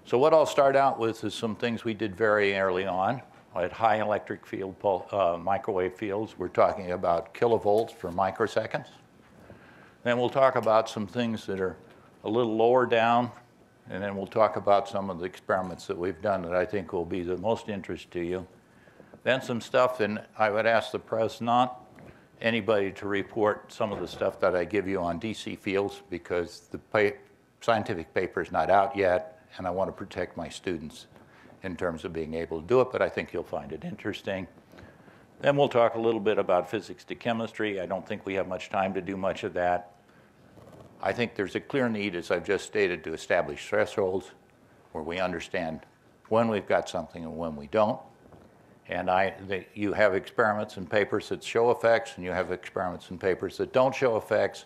So what I'll start out with is some things we did very early on. At high electric field microwave fields, we're talking about kilovolts for microseconds. Then we'll talk about some things that are a little lower down, and then we'll talk about some of the experiments that we've done that I think will be the most interest to you. Then some stuff, and I would ask the press not anybody to report some of the stuff that I give you on DC fields, because the scientific paper is not out yet, and I want to protect my students in terms of being able to do it, but I think you'll find it interesting. Then we'll talk a little bit about physics to chemistry. I don't think we have much time to do much of that. I think there's a clear need, as I've just stated, to establish thresholds where we understand when we've got something and when we don't. And you have experiments and papers that show effects, and you have experiments and papers that don't show effects.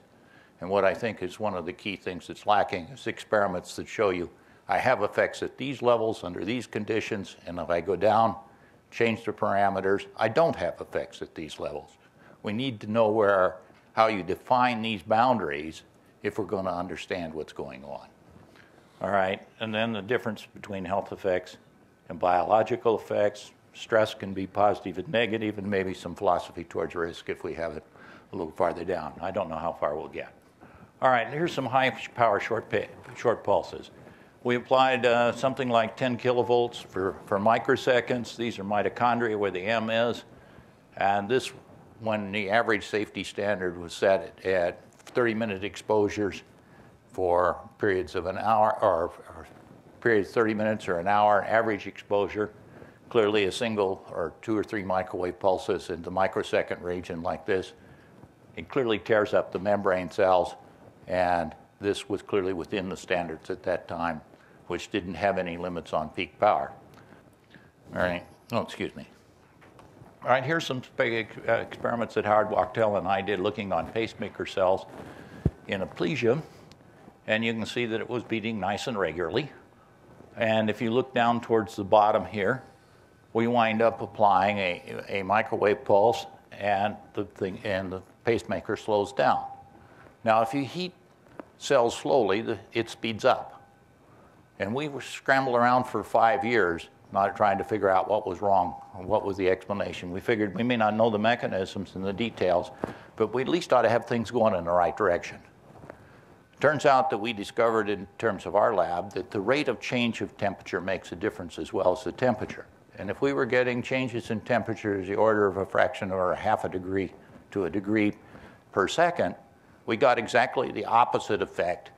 And what I think is one of the key things that's lacking is experiments that show you I have effects at these levels under these conditions, and if I go down, change the parameters, I don't have effects at these levels. We need to know how you define these boundaries if we're going to understand what's going on. All right, and then the difference between health effects and biological effects. Stress can be positive and negative, and maybe some philosophy towards risk if we have it a little farther down. I don't know how far we'll get. All right, here's some high power short pulses. We applied something like 10 kilovolts for microseconds. These are mitochondria where the M is. And this, when the average safety standard was set at 30-minute exposures for periods of an hour, or periods 30 minutes or an hour, average exposure. Clearly a single or 2 or 3 microwave pulses in the microsecond region like this, it clearly tears up the membrane cells, and this was clearly within the standards at that time, which didn't have any limits on peak power. All right, oh, excuse me. All right, here's some experiments that Howard Wachtell and I did looking on pacemaker cells in aplesia, and you can see that it was beating nice and regularly. And if you look down towards the bottom here, we wind up applying a microwave pulse, and the pacemaker slows down. Now, if you heat cells slowly, it speeds up. And we were scrambling around for 5 years, not trying to figure out what was wrong and what was the explanation. We figured we may not know the mechanisms and the details, but we at least ought to have things going in the right direction. Turns out that we discovered in terms of our lab that the rate of change of temperature makes a difference as well as the temperature. And if we were getting changes in temperature as the order of a fraction or a half a degree to a degree per second, we got exactly the opposite effect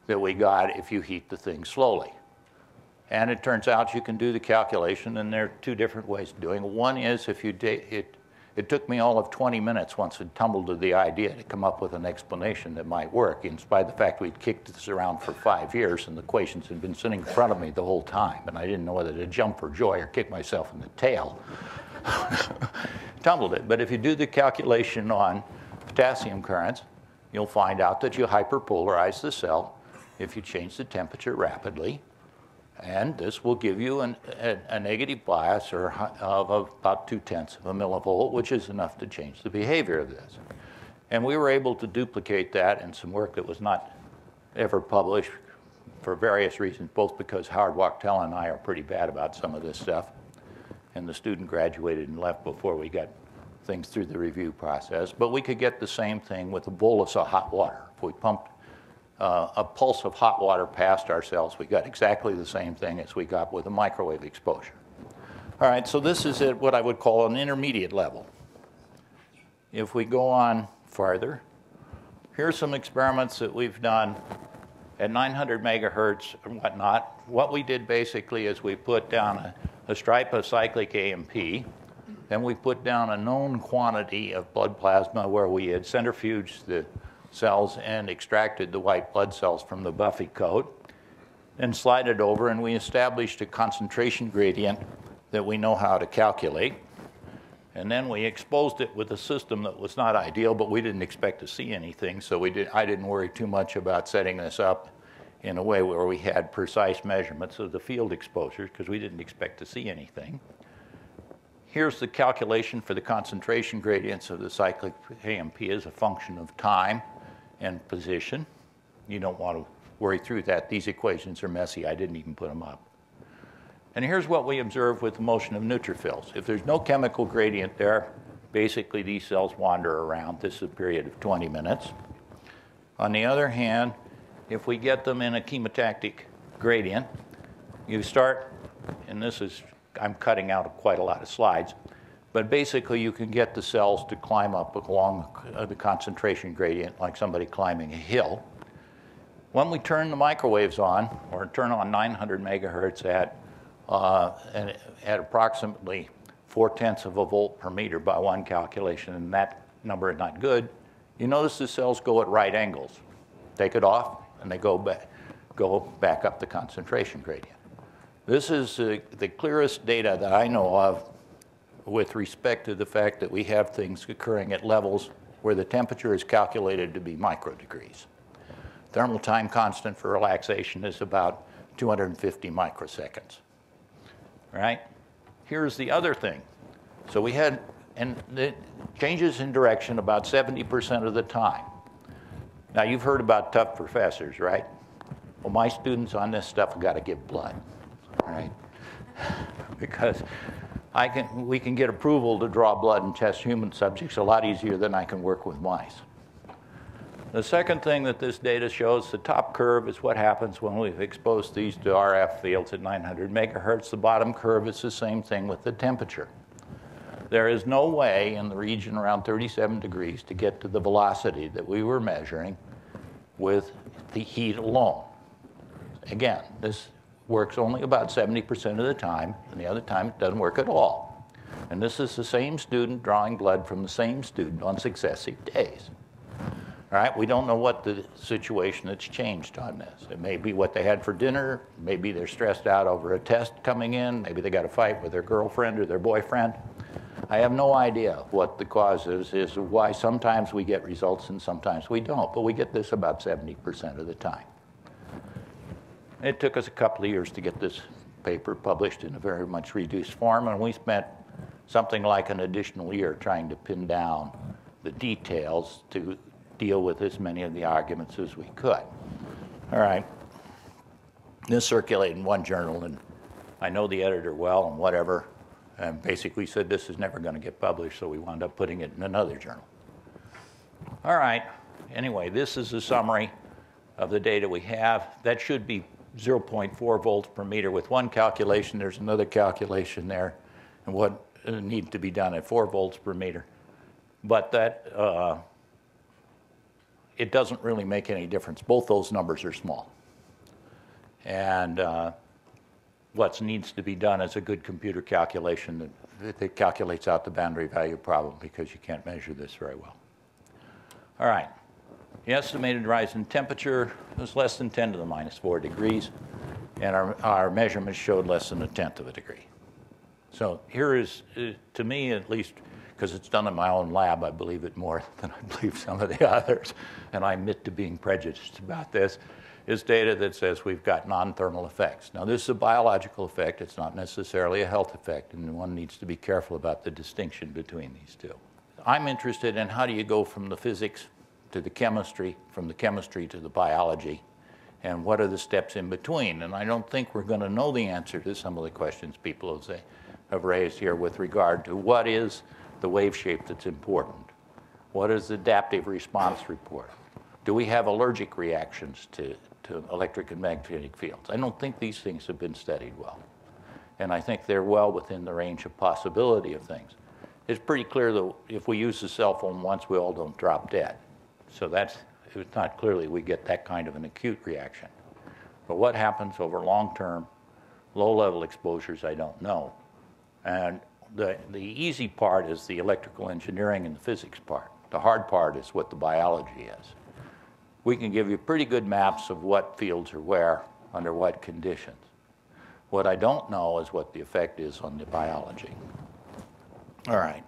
that we got if you heat the thing slowly. And it turns out you can do the calculation, and there are 2 different ways of doing it. One is if you it took me all of 20 minutes once it tumbled to the idea to come up with an explanation that might work, in spite of the fact we'd kicked this around for 5 years and the equations had been sitting in front of me the whole time, and I didn't know whether to jump for joy or kick myself in the tail. Tumbled it. But if you do the calculation on potassium currents, you'll find out that you hyperpolarize the cell if you change the temperature rapidly. And this will give you a negative bias of about 0.2 of a millivolt, which is enough to change the behavior of this. And we were able to duplicate that in some work that was not ever published for various reasons, both because Howard Wachtell and I are pretty bad about some of this stuff, and the student graduated and left before we got things through the review process. But we could get the same thing with a bolus of hot water. If we pumped a pulse of hot water past our cells, we got exactly the same thing as we got with a microwave exposure. All right, so this is at what I would call an intermediate level. If we go on farther, here's some experiments that we've done at 900 megahertz and whatnot. What we did basically is we put down a stripe of cyclic AMP, then we put down a known quantity of blood plasma where we had centrifuged the cells and extracted the white blood cells from the buffy coat, and slide it over, and we established a concentration gradient that we know how to calculate. And then we exposed it with a system that was not ideal, but we didn't expect to see anything, so I didn't worry too much about setting this up in a way where we had precise measurements of the field exposures, because we didn't expect to see anything. Here's the calculation for the concentration gradients of the cyclic AMP as a function of time and position. You don't want to worry through that. These equations are messy. I didn't even put them up. And here's what we observe with the motion of neutrophils. If there's no chemical gradient there, basically these cells wander around. This is a period of 20 minutes. On the other hand, if we get them in a chemotactic gradient, you start, and this is, I'm cutting out quite a lot of slides, but basically you can get the cells to climb up along the concentration gradient like somebody climbing a hill. When we turn the microwaves on, or turn on 900 megahertz at approximately 0.4 of a volt per meter by one calculation, and that number is not good, you notice the cells go at right angles. Take it off, and they go back up the concentration gradient. This is the clearest data that I know of with respect to the fact that we have things occurring at levels where the temperature is calculated to be microdegrees. Thermal time constant for relaxation is about 250 microseconds. Right? Here's the other thing. So we had, and it changes in direction about 70% of the time. Now you've heard about tough professors, right? Well, my students on this stuff have got to give blood, right? Because we can get approval to draw blood and test human subjects a lot easier than I can work with mice. The second thing that this data shows, the top curve is what happens when we've exposed these to RF fields at 900 megahertz. The bottom curve is the same thing with the temperature. There is no way in the region around 37 degrees to get to the velocity that we were measuring with the heat alone. Again, this works only about 70% of the time, and the other time it doesn't work at all. And this is the same student drawing blood from the same student on successive days. All right, we don't know what the situation that's changed on this. It may be what they had for dinner. Maybe they're stressed out over a test coming in. Maybe they got a fight with their girlfriend or their boyfriend. I have no idea what the cause is why sometimes we get results and sometimes we don't. But we get this about 70% of the time. It took us a couple of years to get this paper published in a very much reduced form, and we spent something like an additional year trying to pin down the details to deal with as many of the arguments as we could. All right. This circulated in one journal, and I know the editor well and whatever, and basically said this is never going to get published, so we wound up putting it in another journal. All right. Anyway, this is a summary of the data we have. That should be 0.4 volts per meter with one calculation. There's another calculation there, and what needs to be done at 4 volts per meter. But that it doesn't really make any difference. Both those numbers are small. And what needs to be done is a good computer calculation that calculates out the boundary value problem, because you can't measure this very well. All right. The estimated rise in temperature was less than 10 to the minus 4 degrees, and our measurements showed less than 1/10 of a degree. So here is, to me at least, because it's done in my own lab, I believe it more than I believe some of the others, and I admit to being prejudiced about this, is data that says we've got non-thermal effects. Now, this is a biological effect. It's not necessarily a health effect, and one needs to be careful about the distinction between these two. I'm interested in how do you go from the physics to the chemistry, from the chemistry to the biology, and what are the steps in between? And I don't think we're going to know the answer to some of the questions people have raised here with regard to what is the wave shape that's important. What is the adaptive response report? Do we have allergic reactions to electric and magnetic fields? I don't think these things have been studied well. And I think they're well within the range of possibility of things. It's pretty clear that if we use the cell phone once, we all don't drop dead. So it's not clearly we get that kind of an acute reaction. But what happens over long-term, low-level exposures, I don't know. And the easy part is the electrical engineering and the physics part. The hard part is what the biology is. We can give you pretty good maps of what fields are where, under what conditions. What I don't know is what the effect is on the biology. All right.